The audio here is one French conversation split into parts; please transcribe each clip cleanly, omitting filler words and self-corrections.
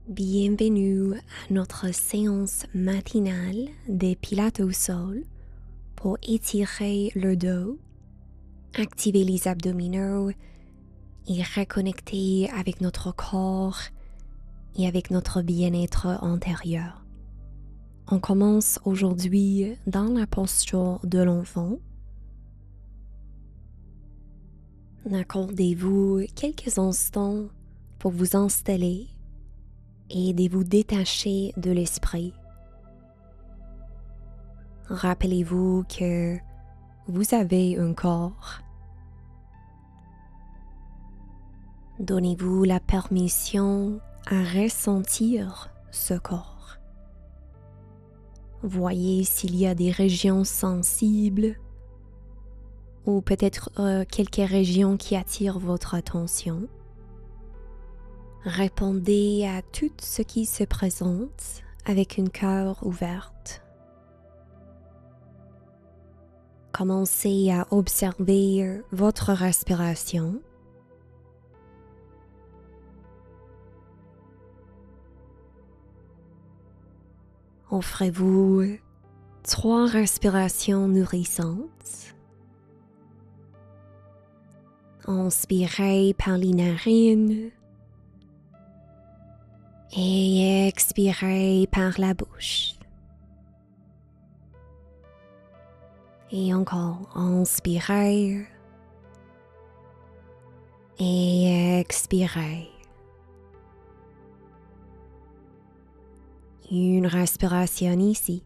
Bienvenue à notre séance matinale des pilates au sol pour étirer le dos, activer les abdominaux et reconnecter avec notre corps et avec notre bien-être intérieur. On commence aujourd'hui dans la posture de l'enfant. Accordez-vous quelques instants pour vous installer et de vous détacher de l'esprit. Rappelez-vous que vous avez un corps. Donnez-vous la permission à ressentir ce corps. Voyez s'il y a des régions sensibles ou peut-être quelques régions qui attirent votre attention. Répondez à tout ce qui se présente avec une cœur ouverte. Commencez à observer votre respiration. Offrez-vous 3 respirations nourrissantes. Inspirez par les narines et expirez par la bouche. Et encore, inspirez et expirez. Une respiration ici.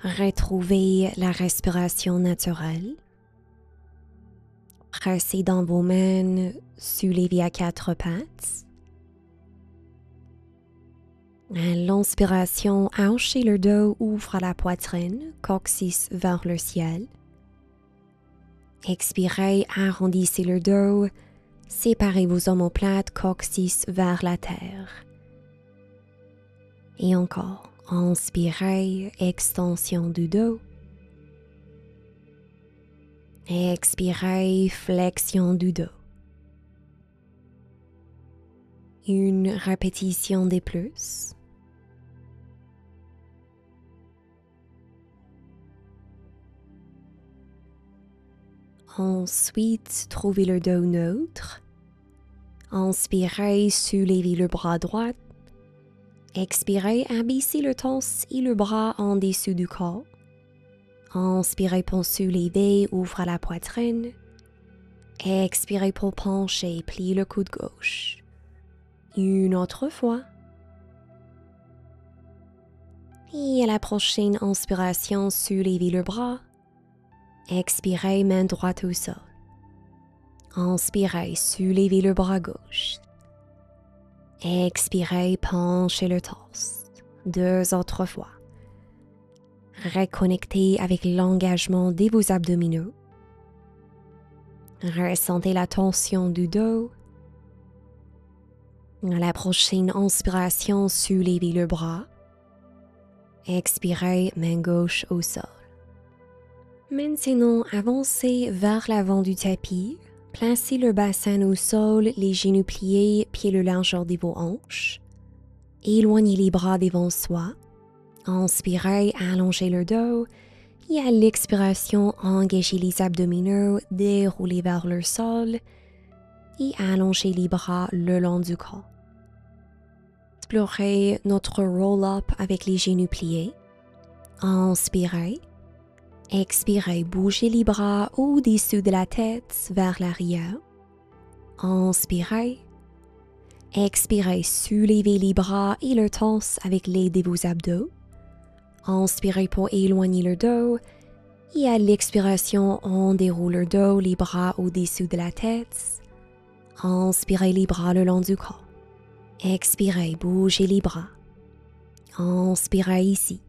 Retrouvez la respiration naturelle. Pressez dans vos mains, soulevez à 4 pattes. À l'inspiration, hachez le dos, ouvre la poitrine, coccyx vers le ciel. Expirez, arrondissez le dos, séparez vos omoplates, coccyx vers la terre. Et encore, inspirez, extension du dos. Expirez, flexion du dos. Une répétition de plus. Ensuite, trouvez le dos neutre. Inspirez, soulevez le bras droit. Expirez, abaissez le torse et le bras en dessous du corps. Inspirez pour soulever, ouvre la poitrine. Expirez pour pencher, pliez le coude gauche. Une autre fois. Et à la prochaine inspiration, soulevez le bras. Expirez, main droite au sol. Inspirez, soulevez le bras gauche. Expirez, penchez le torse. 2 autres fois. Reconnectez avec l'engagement de vos abdominaux. Ressentez la tension du dos. À la prochaine inspiration, soulevez le bras. Expirez, main gauche au sol. Maintenant, avancez vers l'avant du tapis. Placez le bassin au sol, les genoux pliés, pieds le largeur de vos hanches. Éloignez les bras devant soi. Inspirez, allongez le dos. Et à l'expiration, engagez les abdominaux, déroulez vers le sol. Et allongez les bras le long du corps. Explorez notre roll-up avec les genoux pliés. Inspirez. Expirez, bougez les bras au-dessus de la tête vers l'arrière. Inspirez. Expirez, soulevez les bras et le torse avec l'aide de vos abdos. Inspirez pour éloigner le dos. Et à l'expiration, on déroule le dos, les bras au-dessus de la tête. Inspirez les bras le long du corps. Expirez, bougez les bras. Inspirez ici.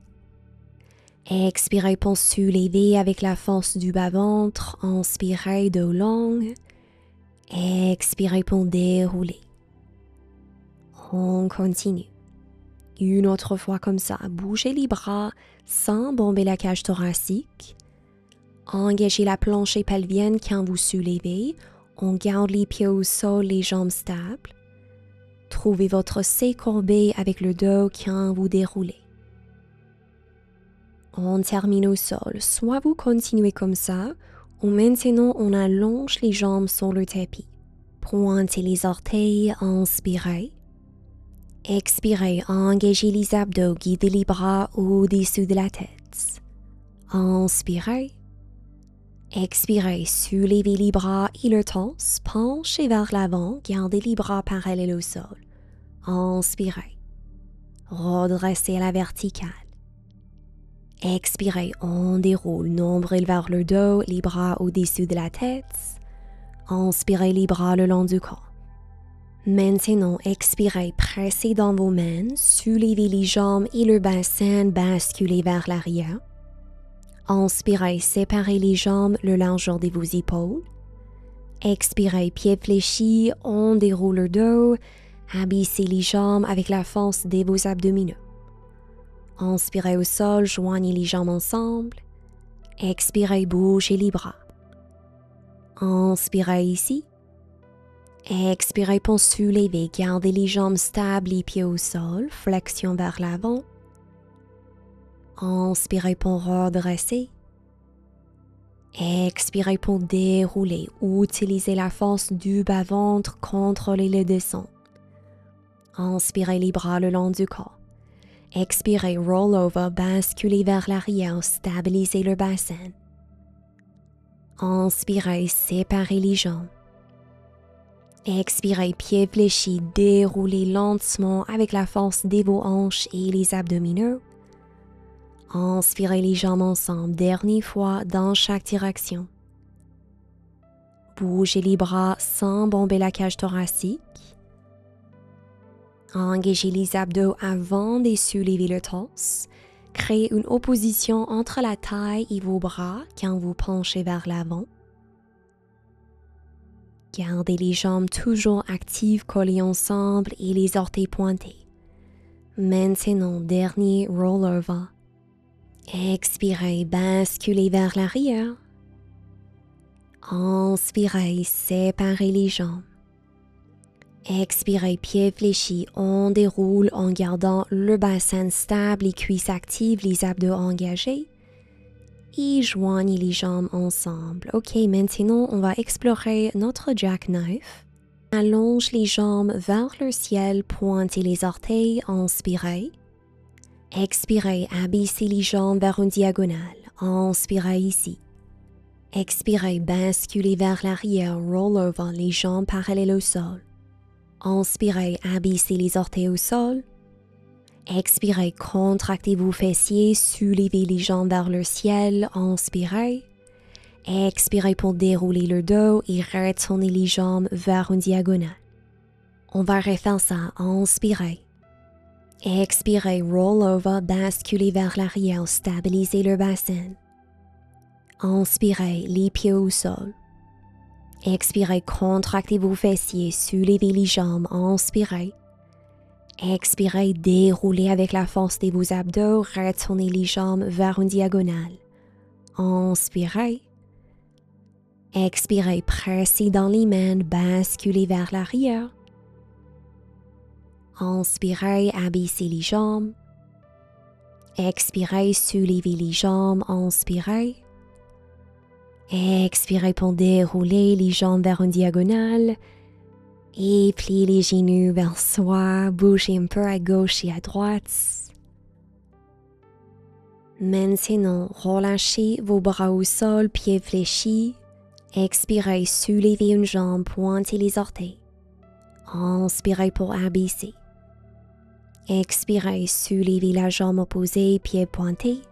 Expirez pour soulever avec la force du bas-ventre. Inspirez dos long. Expirez pour dérouler. On continue. Une autre fois comme ça, bougez les bras sans bomber la cage thoracique. Engagez la planche pelvienne quand vous soulevez. On garde les pieds au sol, les jambes stables. Trouvez votre C courbé avec le dos quand vous déroulez. On termine au sol. Soit vous continuez comme ça, ou maintenant on allonge les jambes sur le tapis. Pointez les orteils, inspirez. Expirez, engagez les abdos, guidez les bras au-dessus de la tête. Inspirez. Expirez, soulevez les bras et le torse, penchez vers l'avant, gardez les bras parallèles au sol. Inspirez. Redressez à la verticale. Expirez, on déroule, nombril vers le dos, les bras au-dessus de la tête. Inspirez les bras le long du corps. Maintenant, expirez, pressez dans vos mains, soulevez les jambes et le bassin, basculez vers l'arrière. Inspirez, séparez les jambes le largeur de vos épaules. Expirez, pieds fléchis, on déroule le dos, abaissez les jambes avec la force de vos abdominaux. Inspirez au sol, joignez les jambes ensemble. Expirez, bougez les bras. Inspirez ici. Expirez pour soulever, gardez les jambes stables, les pieds au sol, flexion vers l'avant. Inspirez pour redresser. Expirez pour dérouler, utilisez la force du bas-ventre, contrôlez le descente. Inspirez les bras le long du corps. Expirez, roll over, basculez vers l'arrière, stabilisez le bassin. Inspirez, séparez les jambes. Expirez, pieds fléchis, déroulez lentement avec la force de vos hanches et les abdominaux. Inspirez les jambes ensemble, dernière fois dans chaque direction. Bougez les bras sans bomber la cage thoracique. Engagez les abdos avant de soulever le torse. Créez une opposition entre la taille et vos bras quand vous penchez vers l'avant. Gardez les jambes toujours actives collées ensemble et les orteils pointés. Maintenant, dernier roll-over. Expirez, basculez vers l'arrière. Inspirez, séparez les jambes. Expirez, pieds fléchis, on déroule en gardant le bassin stable, les cuisses actives, les abdos engagés. Et joignez les jambes ensemble. Ok, maintenant on va explorer notre jackknife. Allonge les jambes vers le ciel, pointez les orteils, inspirez. Expirez, abaissez les jambes vers une diagonale. Inspirez ici. Expirez, basculez vers l'arrière, roll over, les jambes parallèles au sol. Inspirez, abaissez les orteils au sol. Expirez, contractez vos fessiers, soulevez les jambes vers le ciel, inspirez. Expirez pour dérouler le dos et retournez les jambes vers une diagonale. On va refaire ça, inspirez. Expirez, roll over, basculez vers l'arrière, stabilisez le bassin. Inspirez, les pieds au sol. Expirez, contractez vos fessiers, soulevez les jambes, inspirez. Expirez, déroulez avec la force de vos abdos, retournez les jambes vers une diagonale. Inspirez. Expirez, pressez dans les mains, basculez vers l'arrière. Inspirez, abaissez les jambes. Expirez, soulevez les jambes, inspirez. Expirez pour dérouler les jambes vers une diagonale. Et pliez les genoux vers soi, bougez un peu à gauche et à droite. Maintenant, relâchez vos bras au sol, pieds fléchis. Expirez, soulevez une jambe, pointez les orteils. Inspirez pour abaisser. Expirez, soulevez la jambe opposée, pieds pointés.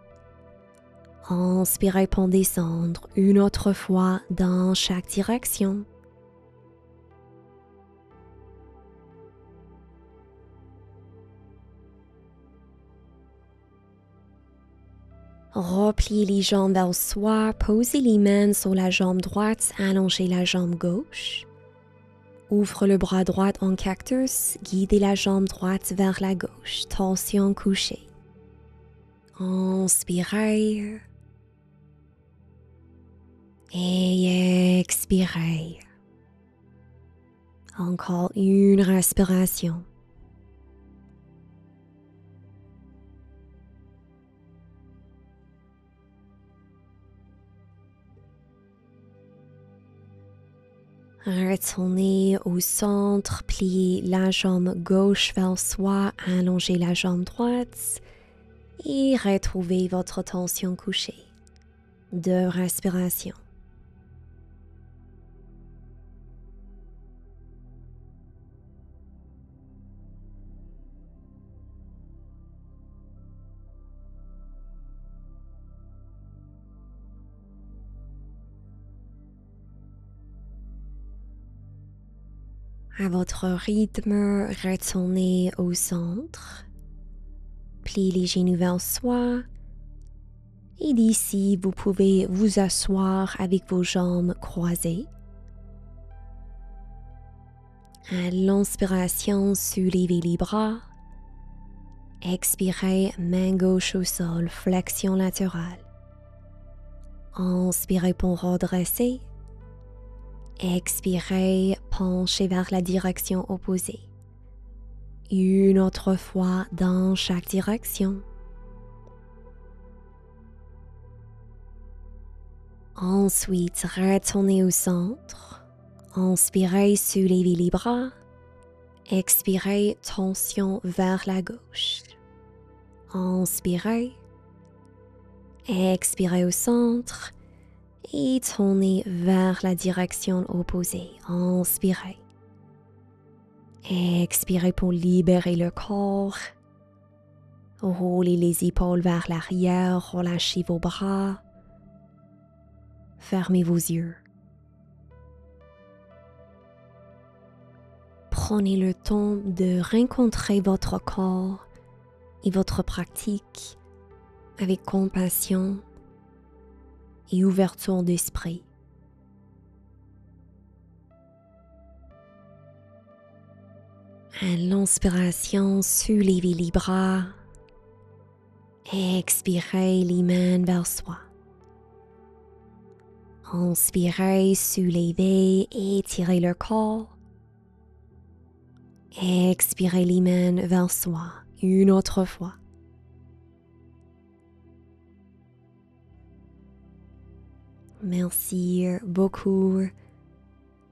Inspirez pour descendre une autre fois dans chaque direction. Repliez les jambes vers soi, posez les mains sur la jambe droite, allongez la jambe gauche. Ouvre le bras droit en cactus, guidez la jambe droite vers la gauche, tension couchée. Inspirez et expirez. Encore une respiration. Retournez au centre, pliez la jambe gauche vers soi, allongez la jambe droite et retrouvez votre tension couchée. 2 respirations. À votre rythme, retournez au centre. Pliez les genoux vers soi. Et d'ici, vous pouvez vous asseoir avec vos jambes croisées. À l'inspiration, soulevez les bras. Expirez, main gauche au sol, flexion latérale. Inspirez pour redresser. Expirez, penchez vers la direction opposée. Une autre fois dans chaque direction. Ensuite, retournez au centre. Inspirez, soulevez les bras. Expirez, tension vers la gauche. Inspirez. Expirez au centre. Et tournez vers la direction opposée. Inspirez. Expirez pour libérer le corps. Roulez les épaules vers l'arrière, relâchez vos bras. Fermez vos yeux. Prenez le temps de rencontrer votre corps et votre pratique avec compassion et ouverture d'esprit. À l'inspiration, soulevez les bras. Expirez les mains vers soi. Inspirez, soulevez, étirez le corps. Expirez les mains vers soi, une autre fois. Merci beaucoup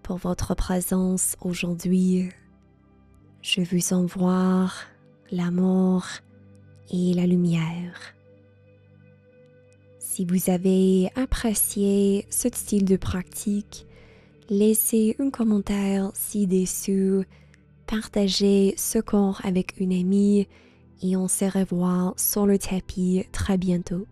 pour votre présence aujourd'hui. Je vous envoie l'amour et la lumière. Si vous avez apprécié ce style de pratique, laissez un commentaire ci-dessous, partagez ce cours avec une amie et on se revoit sur le tapis très bientôt.